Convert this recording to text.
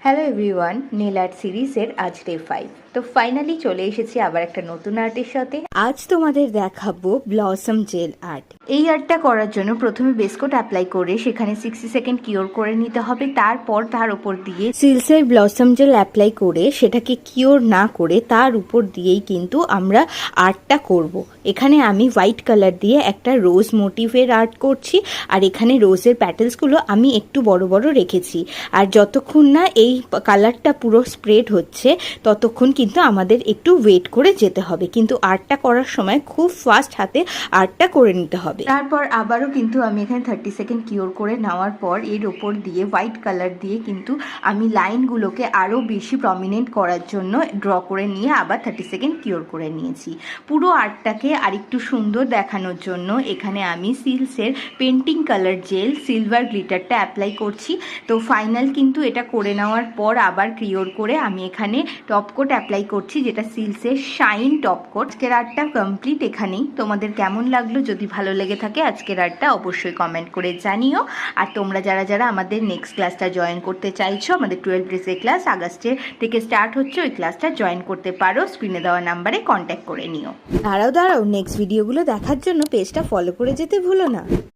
Hello everyone, নীল art সিরিজের আজ day 5। তো ফাইনালি চলে এসেছি আবার একটা নতুন আর্টের সাথে। আজ তোমাদের দেখাবো ব্লসম জেল আর্ট। এই আর্টটা করার জন্য প্রথমে বেসকোট অ্যাপ্লাই করে সেখানে 60 সেকেন্ড কিওর করে নিতে হবে। তারপর তার উপর দিয়ে সিলসের ব্লসম জেল অ্যাপ্লাই করে সেটাকে কিওর না করে তার উপর দিয়েই কিন্তু আমরা আর্টটা করব। এখানে আমি হোয়াইট কালার দিয়ে একটা রোজ মোটিভের আর্ট করছি, আর এখানে রোজের প্যাটেলসগুলো আমি একটু বড় বড় রেখেছি। আর যতক্ষণ না এই কালারটা পুরো স্প্রেড হচ্ছে ততক্ষণ কিন্তু আমাদের একটু ওয়েট করে যেতে হবে, কিন্তু আর্টটা করার সময় খুব ফাস্ট হাতে আর্টটা করে নিতে হবে। তারপর আবারও কিন্তু আমি এখানে 30 সেকেন্ড কিওর করে নেওয়ার পর এর ওপর দিয়ে হোয়াইট কালার দিয়ে কিন্তু আমি লাইনগুলোকে আরও বেশি প্রমিনেন্ট করার জন্য ড্র করে নিয়ে আবার 30 সেকেন্ড কিওর করে নিয়েছি। পুরো আর্টটাকে আরেকটু সুন্দর দেখানোর জন্য এখানে আমি সিলসের পেন্টিং কালার জেল সিলভার গ্লিটারটা অ্যাপ্লাই করছি। তো ফাইনাল কিন্তু এটা করে নেওয়ার পর আবার কিওর করে আমি এখানে টপ কোট অ্যাপ্লাই করছি, যেটা সিলসের শাইন টপ কোট। আজকের আর্টটা কমপ্লিট এখানেই। তোমাদের কেমন লাগলো? যদি ভালো লেগে থাকে আজকের আর্টটা অবশ্যই কমেন্ট করে জানিও। আর তোমরা যারা যারা আমাদের নেক্সট ক্লাসটা জয়েন করতে চাইছো, আমাদের 12 ডেজের ক্লাস আগস্টের থেকে স্টার্ট হচ্ছে, ওই ক্লাসটা জয়েন করতে পারো। স্ক্রিনে দেওয়া নাম্বারে কন্ট্যাক্ট করে নিও। দাঁড়াও নেক্সট ভিডিওগুলো দেখার জন্য পেজটা ফলো করে যেতে ভুলো না।